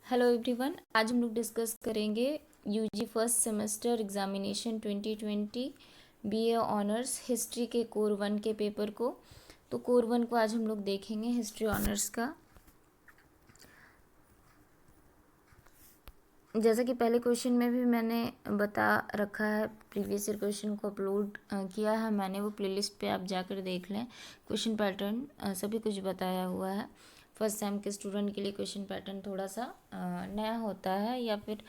Hello everyone, आज हम लोग डिस्कस करेंगे UG first semester examination 2020 BA honours history के कोर 1 के पेपर को। तो कोर 1 को आज हम लोग देखेंगे हिस्ट्री ऑनर्स का। जैसा कि पहले क्वेश्चन में भी मैंने बता रखा है, प्रीवियस ईयर क्वेश्चन को अपलोड किया है मैंने, वो प्लेलिस्ट पे आप जाकर देख लें। क्वेश्चन पैटर्न सभी कुछ बताया हुआ है। फर्स्ट सेम के स्टूडेंट के लिए क्वेश्चन पैटर्न थोड़ा सा नया होता है या फिर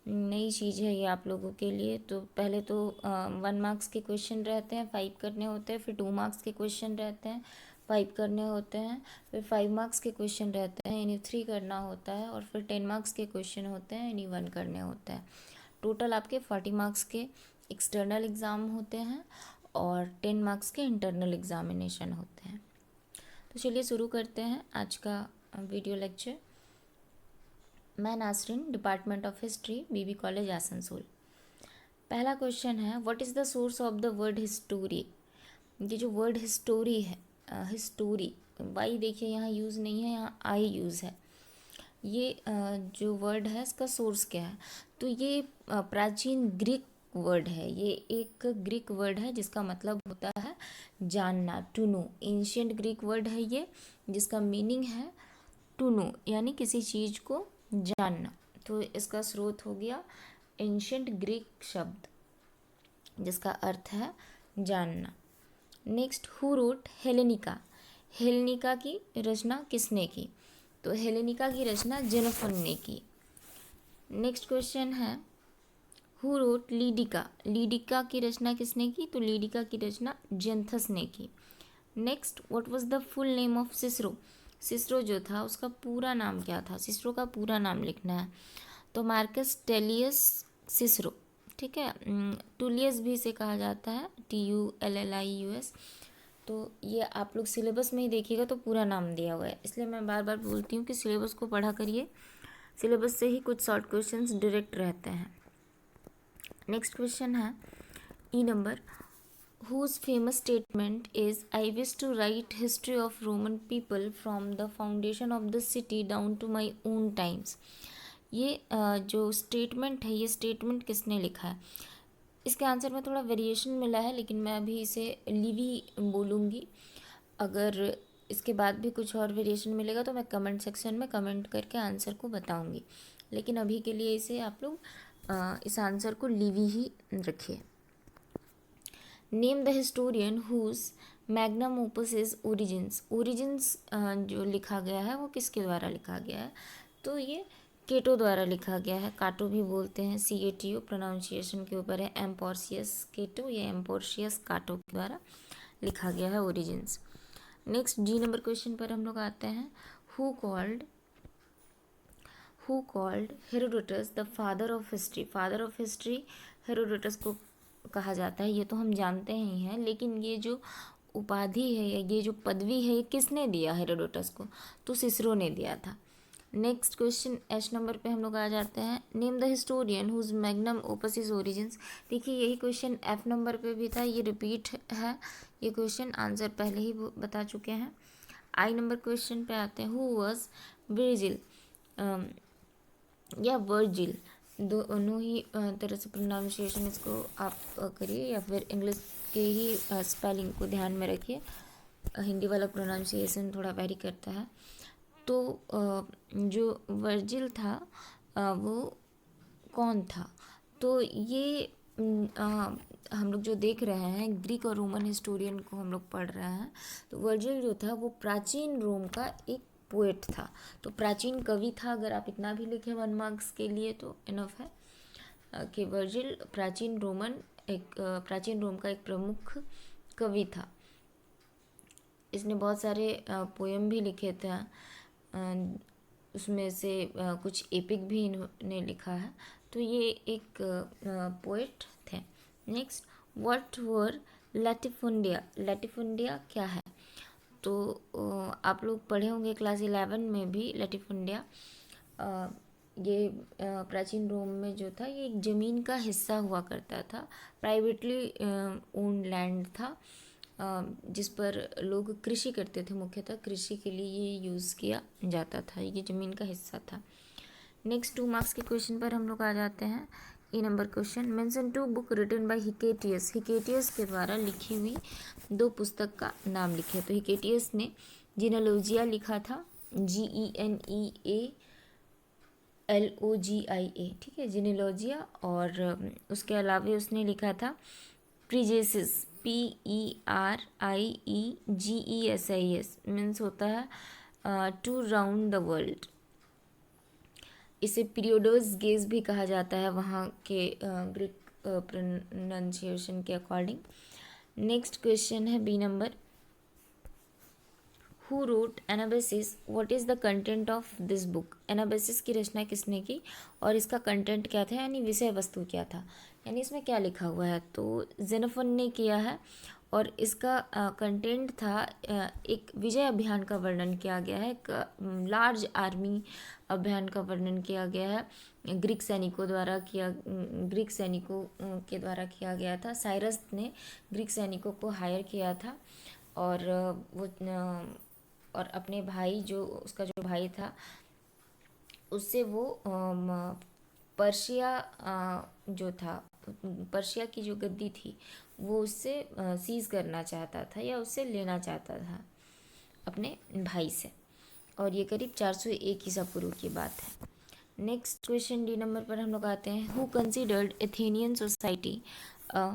नई चीज़ है ये आप लोगों के लिए। तो पहले तो 1 मार्क्स के क्वेश्चन रहते हैं, 5 करने होते हैं, फिर 2 मार्क्स के क्वेश्चन रहते हैं, 5 करने होते हैं, फिर 5 मार्क्स के क्वेश्चन रहते हैं यानी 3 करना होता है, और फिर 10 मार्क्स के क्वेश्चन होते हैं यानी 1 करने होते हैं। टोटल आपके 40 मार्क्स के एक्सटर्नल एग्ज़ाम होते हैं और 10 मार्क्स के इंटरनल एग्जामिनेशन होते हैं। तो चलिए शुरू करते हैं आज का वीडियो लेक्चर। मैं Nasreen, department of history, BB college Asansol. पहला क्वेश्चन है, what is the source of the word history. ये जो वर्ड हिस्टोरी है, हिस्टोरी, वाई देखिए यहाँ यूज़ नहीं है, यहाँ आई यूज़ है। ये जो वर्ड है इसका सोर्स क्या है, तो ये प्राचीन ग्रीक वर्ड है। ये एक ग्रीक वर्ड है जिसका मतलब होता है जानना, to know. Ancient Greek word है ये, जिसका मीनिंग है टू नो यानी किसी चीज़ को जानना। तो इसका स्रोत हो गया एंशियंट ग्रीक शब्द जिसका अर्थ है जानना। Next, who wrote Hellenica. Hellenica की रचना किसने की, तो हेलेनिका की रचना जेनोफन ने की। नेक्स्ट क्वेश्चन है, हु रोट लीडिका। लीडिका की रचना किसने की, तो लीडिका की रचना जेंथस ने की। Next, what was the full name of Cicero. Cicero जो था उसका पूरा नाम क्या था, सिसरो का पूरा नाम लिखना है। तो मार्कस टेलियस सिसरो, ठीक है। टूलियस भी इसे कहा जाता है, TULLIUS। तो ये आप लोग सिलेबस में ही देखिएगा तो पूरा नाम दिया हुआ है, इसलिए मैं बार बार बोलती हूँ कि सिलेबस को पढ़ा करिए। सिलेबस से ही कुछ शॉर्ट क्वेश्चंस डायरेक्ट रहते हैं। नेक्स्ट क्वेश्चन है ई number, whose famous statement is I wish to write history of Roman people from the foundation of the city down to my own times। ये जो स्टेटमेंट है, ये statement किसने लिखा है। इसके आंसर में थोड़ा वेरिएशन मिला है, लेकिन मैं अभी इसे लिवी बोलूँगी। अगर इसके बाद भी कुछ और वेरिएशन मिलेगा तो मैं कमेंट सेक्शन में कमेंट करके आंसर को बताऊँगी, लेकिन अभी के लिए इसे आप लोग इस आंसर को लिवी ही रखिए। Name the historian whose magnum opus is Origins. Origins जो लिखा गया है वो किसके द्वारा लिखा गया है, तो ये केटो द्वारा लिखा गया है। काटो भी बोलते हैं, CATO प्रोनाउंसिएशन के ऊपर है। एम्पोर्शियस केटो या एम्पोर्शियस काटो के द्वारा लिखा गया है ओरिजिन्स। नेक्स्ट जी नंबर क्वेश्चन पर हम लोग आते हैं, who called Herodotus the father of history. Father of history Herodotus को कहा जाता है, ये तो हम जानते ही हैं, लेकिन ये जो उपाधि है या ये जो पदवी है ये किसने दिया हेरोडोटस को, तो सिसरो ने दिया था। नेक्स्ट क्वेश्चन एच नंबर पे हम लोग आ जाते हैं, name the historian whose magnum opus is Origins. देखिए यही क्वेश्चन F नंबर पे भी था, ये रिपीट है ये क्वेश्चन, आंसर पहले ही बता चुके हैं। आई नंबर क्वेश्चन पे आते हैं, हु वॉज वर्जिल या वर्जिल, दोनों ही तरह से प्रोनाउंसिएशन इसको आप करिए, या फिर इंग्लिश के ही स्पेलिंग को ध्यान में रखिए। हिंदी वाला प्रोनाउंसिएशन थोड़ा वेरी करता है। तो जो वर्जिल था वो कौन था, तो ये हम लोग जो देख रहे हैं ग्रीक और रोमन हिस्टोरियन को हम लोग पढ़ रहे हैं, तो वर्जिल जो था वो प्राचीन रोम का एक पोएट था, तो प्राचीन कवि था। अगर आप इतना भी लिखें 1 मार्क्स के लिए तो इनफ है कि वर्जिल प्राचीन रोम का एक प्रमुख कवि था। इसने बहुत सारे पोएम भी लिखे थे, उसमें से कुछ एपिक भी इन्होंने लिखा है, तो ये एक पोएट थे। Next, what were लैटिफुंडिया। लैटिफुंडिया क्या है, तो आप लोग पढ़े होंगे क्लास 11 में भी लैटिफुंडिया। ये प्राचीन रोम में जो था ये एक ज़मीन का हिस्सा हुआ करता था, प्राइवेटली ओन्ड लैंड था, जिस पर लोग कृषि करते थे, मुख्यतः कृषि के लिए ये यूज़ किया जाता था, ये ज़मीन का हिस्सा था। नेक्स्ट 2 मार्क्स के क्वेश्चन पर हम लोग आ जाते हैं। A number question, mention 2 book written by Hecataeus. Hecataeus के द्वारा लिखी हुई 2 पुस्तक का नाम लिखे। तो हिकेटियस ने जीनोलॉजिया लिखा था, GENEALOGIA, ठीक है, जीनोलॉजिया। और उसके अलावा उसने लिखा था प्रीजेसिस, PERIEGESIS, मीन्स होता है टू राउंड द वर्ल्ड। इसे पीरियोडोस गेज भी कहा जाता है वहाँ के ग्रीक प्रोनाउंसिएशन के अकॉर्डिंग। नेक्स्ट क्वेश्चन है B number, who wrote Anabasis, what is the content of this book. Anabasis की रचना किसने की और इसका कंटेंट क्या था, यानी विषय वस्तु क्या था, यानी इसमें क्या लिखा हुआ है। तो जेनोफन ने किया है और इसका कंटेंट था एक विजय अभियान का वर्णन किया गया है, एक लार्ज आर्मी अभियान का वर्णन किया गया है, ग्रीक सैनिकों के द्वारा किया गया था। साइरस ने ग्रीक सैनिकों को हायर किया था और और अपने भाई, जो उसका जो भाई था, उससे वो पर्शिया जो था, पर्शिया की जो गद्दी थी वो उससे सीज करना चाहता था या उससे लेना चाहता था अपने भाई से। और ये करीब 401 ईसा पूर्व की बात है। नेक्स्ट क्वेश्चन डी नंबर पर हम लोग आते हैं, who considered Athenian society a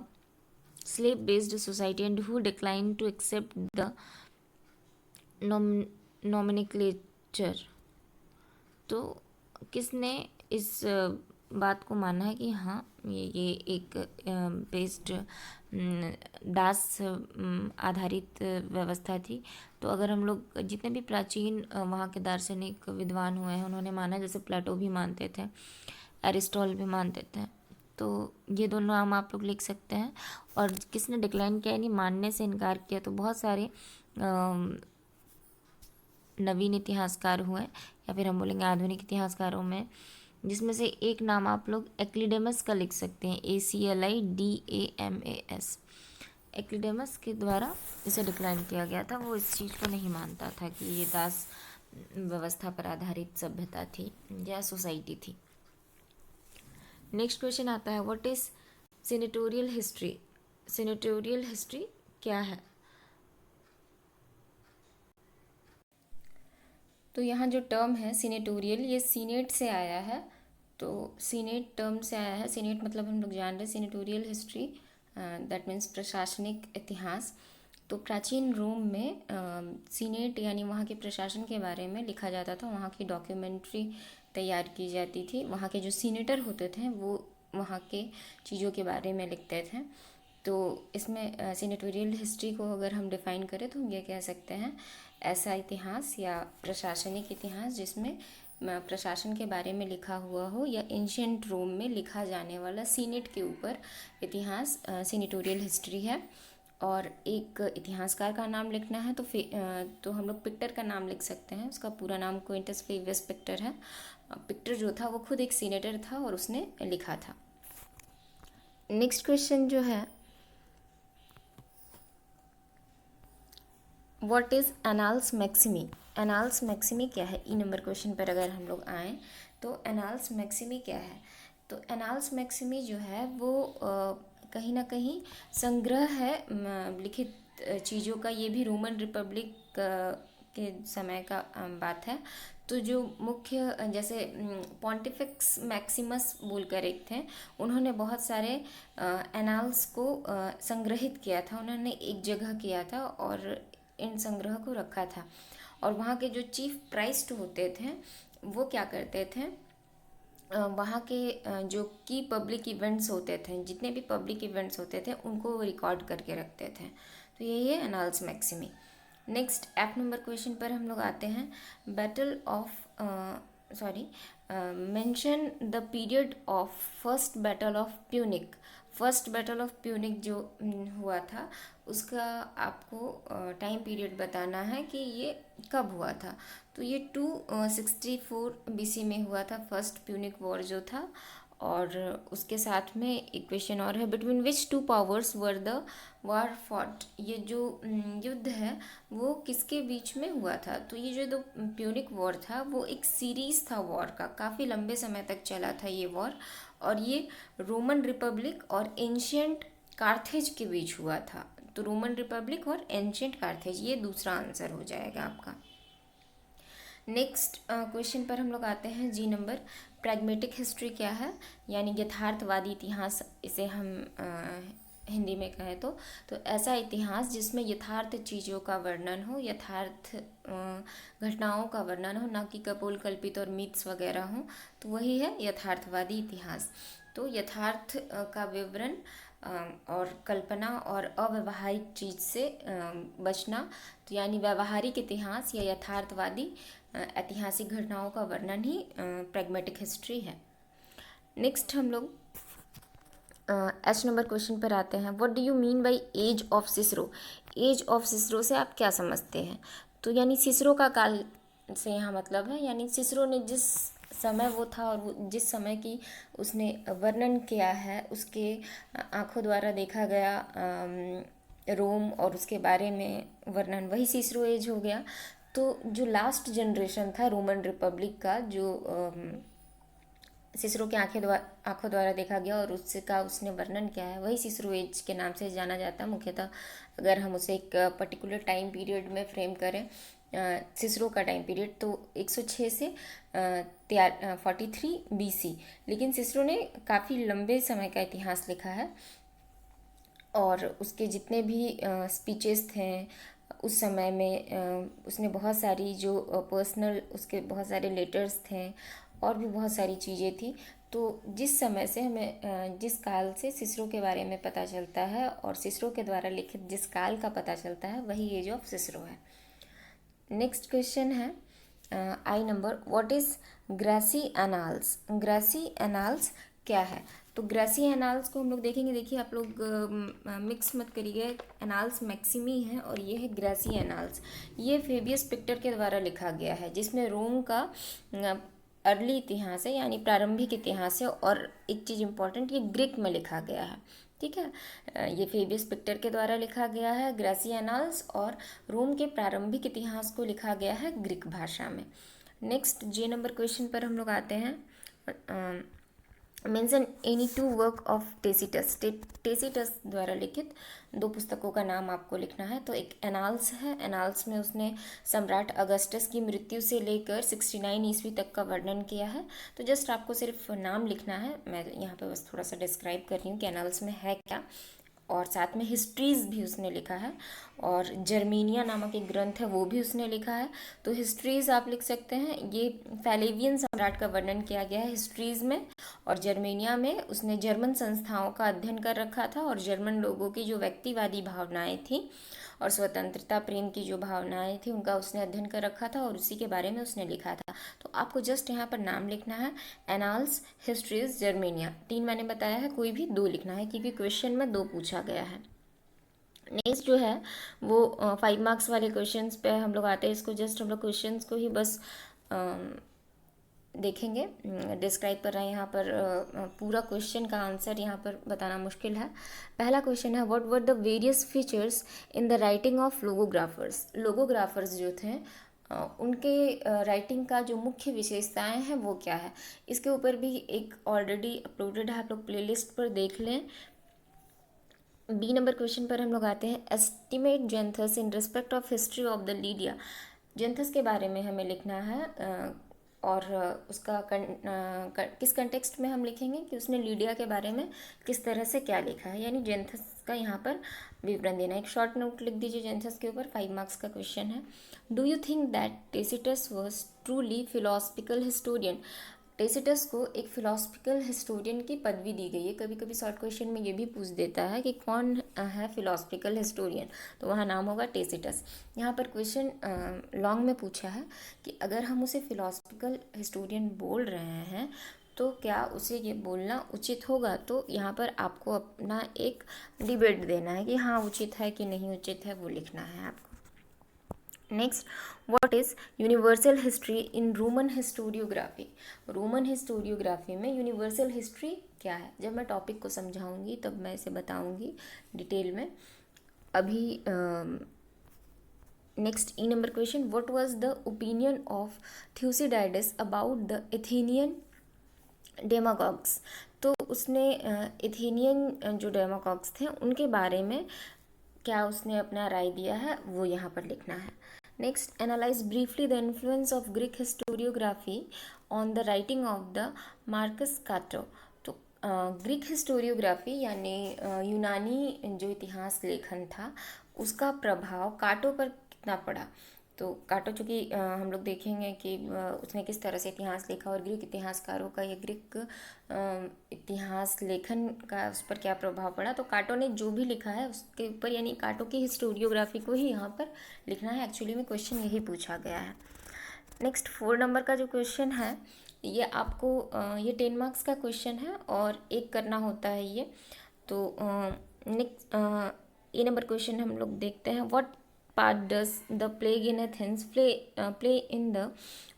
slave based society and who decline to accept the nomenclature. तो किसने इस बात को माना है कि हाँ ये एक बेस्ड दास आधारित व्यवस्था थी। तो अगर हम लोग जितने भी प्राचीन वहाँ के दार्शनिक विद्वान हुए हैं उन्होंने माना, जैसे प्लेटो भी मानते थे, एरिस्टॉटल भी मानते थे, तो ये दोनों नाम आप लोग लिख सकते हैं। और किसने डिक्लाइन किया, यानी मानने से इनकार किया, तो बहुत सारे नवीन इतिहासकार हुए या फिर हम बोलेंगे आधुनिक इतिहासकारों में, जिसमें से एक नाम आप लोग एक्लिडेमस का लिख सकते हैं, ACLIDAMAS। एक्लिडेमस के द्वारा इसे डिक्लाइन किया गया था। वो इस चीज़ को नहीं मानता था कि ये दास व्यवस्था पर आधारित सभ्यता थी या सोसाइटी थी। नेक्स्ट क्वेश्चन आता है, व्हाट इज सीनेटोरियल हिस्ट्री। सीनेटोरियल हिस्ट्री क्या है। तो यहाँ जो टर्म है सीनेटोरियल, ये सीनेट से आया है। तो सीनेट टर्म से आया है, सीनेट मतलब हम लोग जान रहे हैं, सीनेटोरियल हिस्ट्री दैट मीन्स प्रशासनिक इतिहास। तो प्राचीन रोम में सीनेट यानी वहाँ के प्रशासन के बारे में लिखा जाता था, वहाँ की डॉक्यूमेंट्री तैयार की जाती थी। वहाँ के जो सीनेटर होते थे वो वहाँ के चीज़ों के बारे में लिखते थे। तो इसमें सीनेटोरियल हिस्ट्री को अगर हम डिफ़ाइन करें तो हम ये कह सकते हैं ऐसा इतिहास या प्रशासनिक इतिहास जिसमें प्रशासन के बारे में लिखा हुआ हो, या एंशियंट रोम में लिखा जाने वाला सीनेट के ऊपर इतिहास सीनेटोरियल हिस्ट्री है। और एक इतिहासकार का नाम लिखना है तो हम लोग पिक्टर का नाम लिख सकते हैं। उसका पूरा नाम क्विंटस फेवियस पिक्टर है। पिक्टर जो था वो खुद एक सीनेटर था और उसने लिखा था। नेक्स्ट क्वेश्चन जो है, व्हाट इज़ एनाल्स मैक्सिमी। एनाल्स मैक्सिमी क्या है। ई नंबर क्वेश्चन पर अगर हम लोग आएँ तो एनाल्स मैक्सिमी क्या है। तो एनाल्स मैक्सिमी जो है वो कहीं ना कहीं संग्रह है लिखित चीज़ों का। ये भी रोमन रिपब्लिक के समय का बात है। तो जो मुख्य जैसे पॉन्टिफिक्स मैक्सिमस बोलकर एक थे, उन्होंने बहुत सारे एनाल्स को संग्रहित किया था, उन्होंने एक जगह किया था और इन संग्रह को रखा था। और वहाँ के जो चीफ प्राइस्ट होते थे वो क्या करते थे, वहाँ के जो की पब्लिक इवेंट्स होते थे, जितने भी पब्लिक इवेंट्स होते थे उनको रिकॉर्ड करके रखते थे। तो यही है Annals Maximi. Next F number question पर हम लोग आते हैं, battle of mention the period of first battle of Punic. First battle of Punic जो हुआ था उसका आपको टाइम पीरियड बताना है कि ये कब हुआ था। तो ये 264 BC में हुआ था फर्स्ट प्यूनिक वॉर जो था। और उसके साथ में एक क्वेश्चन और है, between which two powers were the war fought. ये जो युद्ध है वो किसके बीच में हुआ था। तो ये जो दो प्यूनिक वॉर था वो एक सीरीज था वॉर का, काफ़ी लंबे समय तक चला था ये वॉर, और ये रोमन रिपब्लिक और एंशियंट कार्थेज के बीच हुआ था। तो रोमन रिपब्लिक और एंशियंट कार्थेज, ये दूसरा आंसर हो जाएगा आपका। नेक्स्ट क्वेश्चन पर हम लोग आते हैं, जी नंबर। प्रैग्मेटिक हिस्ट्री क्या है, यानी यथार्थवादी इतिहास इसे हम हिंदी में कहें तो ऐसा इतिहास जिसमें यथार्थ चीज़ों का वर्णन हो, यथार्थ घटनाओं का वर्णन हो, ना कि कपोल कल्पित और मिथ्स वगैरह हो, तो वही है यथार्थवादी इतिहास। तो यथार्थ का विवरण और कल्पना और अव्यवहारिक चीज़ से बचना, तो यानी व्यवहारिक इतिहास या यथार्थवादी ऐतिहासिक घटनाओं का वर्णन ही प्रैग्मेटिक हिस्ट्री है। नेक्स्ट हम लोग एच नंबर क्वेश्चन पर आते हैं। What do you mean by age of Cicero. Age of Cicero से आप क्या समझते हैं। तो यानी सिसरो का काल से यहाँ मतलब है, यानी सिसरो ने जिस समय वो था और वो जिस समय की उसने वर्णन किया है, उसके आंखों द्वारा देखा गया रोम और उसके बारे में वर्णन, वही सिसरो एज हो गया। तो जो लास्ट जनरेशन था रोमन रिपब्लिक का, जो सिसरो के आंखों द्वारा देखा गया और उसका उसने वर्णन किया है, वही सिसरो एज के नाम से जाना जाता है मुख्यतः। अगर हम उसे एक पर्टिकुलर टाइम पीरियड में फ्रेम करें, सिसरो का टाइम पीरियड तो 106 से 43 BC, लेकिन सिसरो ने काफ़ी लंबे समय का इतिहास लिखा है और उसके जितने भी स्पीचेस थे उस समय में उसने बहुत सारी जो पर्सनल उसके बहुत सारे लेटर्स थे और भी बहुत सारी चीज़ें थी। तो जिस समय से हमें जिस काल से सिसरो के बारे में पता चलता है और सिसरो के द्वारा लिखित जिस काल का पता चलता है, वही एज ऑफ सिसरो है। नेक्स्ट क्वेश्चन है I number. What is Gracy annals. Gracy annals क्या है। तो ग्रेसी एनाल्स को हम लोग देखेंगे। देखिए आप लोग मिक्स मत करिए, एनाल्स मैक्सिमी है और ये है ग्रेसी एनाल्स। ये फेबियस पिक्टर के द्वारा लिखा गया है, जिसमें रोम का अर्ली इतिहास है, यानी प्रारंभिक इतिहास है। और एक चीज़ इम्पॉर्टेंट, ये ग्रीक में लिखा गया है, ठीक है। ये फेबियस पिक्टर के द्वारा लिखा गया है ग्रेसी एनाल्स, और रोम के प्रारंभिक इतिहास को लिखा गया है ग्रीक भाषा में। नेक्स्ट जे नंबर क्वेश्चन पर हम लोग आते हैं। Mention any two work of Tacitus. Tacitus द्वारा लिखित दो पुस्तकों का नाम आपको लिखना है। तो एक एनाल्स है, एनाल्स में उसने सम्राट अगस्टस की मृत्यु से लेकर 69 ईस्वी तक का वर्णन किया है। तो जस्ट आपको सिर्फ नाम लिखना है, मैं यहाँ पे बस थोड़ा सा डिस्क्राइब कर रही हूँ कि एनाल्स में है क्या, और साथ में हिस्ट्रीज़ भी उसने लिखा है, और जर्मीनिया नामक एक ग्रंथ है वो भी उसने लिखा है। तो हिस्ट्रीज़ आप लिख सकते हैं, ये फैलेवियन सम्राट का वर्णन किया गया है हिस्ट्रीज़ में, और जर्मेनिया में उसने जर्मन संस्थाओं का अध्ययन कर रखा था और जर्मन लोगों की जो व्यक्तिवादी भावनाएं थी और स्वतंत्रता प्रेम की जो भावनाएं थी उनका उसने अध्ययन कर रखा था और उसी के बारे में उसने लिखा था। तो आपको जस्ट यहाँ पर नाम लिखना है, एनाल्स, हिस्ट्रीज, जर्मेनिया। 3 मैंने बताया है, कोई भी 2 लिखना है क्योंकि क्वेश्चन में 2 पूछा गया है। नेक्स्ट जो है वो 5 मार्क्स वाले क्वेश्चंस पे हम लोग आते हैं। इसको जस्ट हम लोग क्वेश्चंस को ही बस देखेंगे, डिस्क्राइब कर रहे हैं। यहाँ पर पूरा क्वेश्चन का आंसर यहाँ पर बताना मुश्किल है। पहला क्वेश्चन है, what were the various features in the writing of logographers. Logographers जो थे उनके राइटिंग का जो मुख्य विशेषताएं हैं वो क्या है। इसके ऊपर भी एक ऑलरेडी अपलोडेड है, आप लोग प्लेलिस्ट पर देख लें। बी नंबर क्वेश्चन पर हम लोग आते हैं, estimate Xanthus in respect of history of the Lydia. Xanthus के बारे में हमें लिखना है और उसका किस कंटेक्स्ट में हम लिखेंगे कि उसने लीडिया के बारे में किस तरह से क्या लिखा है, यानी जेंथस का यहाँ पर विवरण देना। एक शॉर्ट नोट लिख दीजिए जेंथस के ऊपर। 5 मार्क्स का क्वेश्चन है। Do you think that Tacitus was truly philosophical historian. Tacitus को एक फिलोसफिकल हिस्टोरियन की पदवी दी गई है। कभी कभी शॉर्ट क्वेश्चन में ये भी पूछ देता है कि कौन है फिलोसफिकल हिस्टोरियन, तो वहाँ नाम होगा टेसिटस। यहाँ पर क्वेश्चन लॉन्ग में पूछा है कि अगर हम उसे फिलोसफिकल हिस्टोरियन बोल रहे हैं तो क्या उसे ये बोलना उचित होगा। तो यहाँ पर आपको अपना एक डिबेट देना है कि हाँ उचित है कि नहीं उचित है, वो लिखना है आपको। Next, what is universal history in Roman historiography. Roman historiography में यूनिवर्सल हिस्ट्री क्या है? जब मैं टॉपिक को समझाऊंगी तब मैं इसे बताऊंगी डिटेल में। अभी next E number question, what was the opinion of Thucydides about the Athenian demagogues. तो उसने एथेनियन जो डेमागॉग्स थे उनके बारे में क्या उसने अपना राय दिया है, वो यहाँ पर लिखना है। Next, analyse briefly the influence of Greek historiography on the writing of the Marcus काटो। तो ग्रीक हिस्टोरियोग्राफी यानी यूनानी जो इतिहास लेखन था उसका प्रभाव काटो पर कितना पड़ा। तो काटो चूँकि हम लोग देखेंगे कि उसने किस तरह से इतिहास लिखा और ग्रीक इतिहासकारों का या ग्रीक इतिहास लेखन का उस पर क्या प्रभाव पड़ा। तो काटो ने जो भी लिखा है उसके ऊपर यानी काटो की हिस्टोरियोग्राफी को ही यहाँ पर लिखना है। एक्चुअली में क्वेश्चन यही पूछा गया है। नेक्स्ट 4 नंबर का जो क्वेश्चन है ये आपको ये 10 मार्क्स का क्वेश्चन है और एक करना होता है ये। तो नेक्स्ट ए नंबर क्वेश्चन हम लोग देखते हैं, what part does the plague in Athens play in the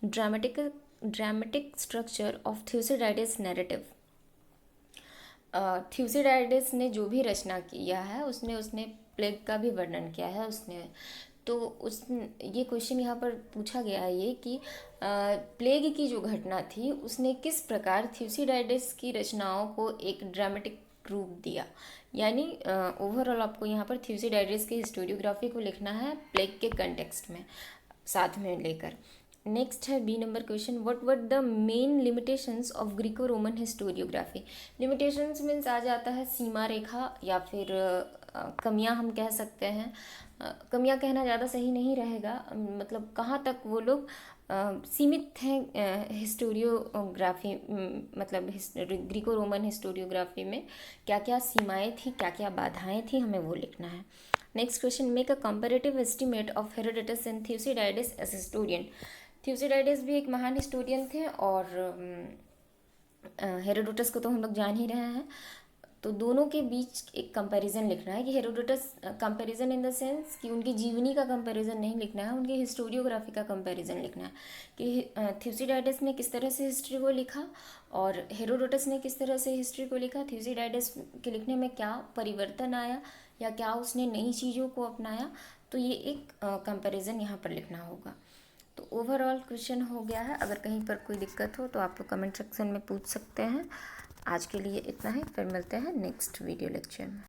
dramatic structure of Thucydides' narrative। थ्यूसिडाइडिस ने जो भी रचना किया है उसने प्लेग का भी वर्णन किया है उसने। तो उस ये क्वेश्चन यहाँ पर पूछा गया है ये कि प्लेग की जो घटना थी उसने किस प्रकार थ्यूसिडाइडिस की रचनाओं को एक ड्रामेटिक रूप दिया। यानी ओवरऑल आपको यहाँ पर थ्यूसिडाइडिस की हिस्टोरियोग्राफी को लिखना है प्लेग के कंटेक्स्ट में साथ में लेकर। नेक्स्ट है B number question, what were the main limitations of Greco Roman historiography. Limitations means आ जाता है सीमा रेखा या फिर कमियां हम कह सकते हैं। कमियां कहना ज़्यादा सही नहीं रहेगा, मतलब कहाँ तक वो लोग सीमित हैं हिस्टोरियोग्राफी, मतलब ग्रीको रोमन हिस्टोरियोग्राफी में क्या क्या सीमाएं थी, क्या क्या बाधाएं थी, हमें वो लिखना है। Next question, make a comparative estimate of Herodotus and Thucydides as historian. Thucydides भी एक महान हिस्टोरियन थे और हेरोडोटस को तो हम लोग जान ही रहे हैं। तो दोनों के बीच एक कंपैरिजन लिखना है कि Herodotus comparison in the sense कि उनकी जीवनी का कंपैरिजन नहीं लिखना है, उनकी हिस्टोरियोग्राफी का कंपैरिजन लिखना है कि थ्यूसिडाइडिस ने किस तरह से हिस्ट्री को लिखा और हेरोडोटस ने किस तरह से हिस्ट्री को लिखा। थ्यूसिडाइडिस के लिखने में क्या परिवर्तन आया या क्या उसने नई चीज़ों को अपनाया। तो ये एक कंपैरिजन यहाँ पर लिखना होगा। तो ओवरऑल क्वेश्चन हो गया है। अगर कहीं पर कोई दिक्कत हो तो आप लोग कमेंट सेक्शन में पूछ सकते हैं। आज के लिए इतना ही, फिर मिलते हैं नेक्स्ट वीडियो लेक्चर में।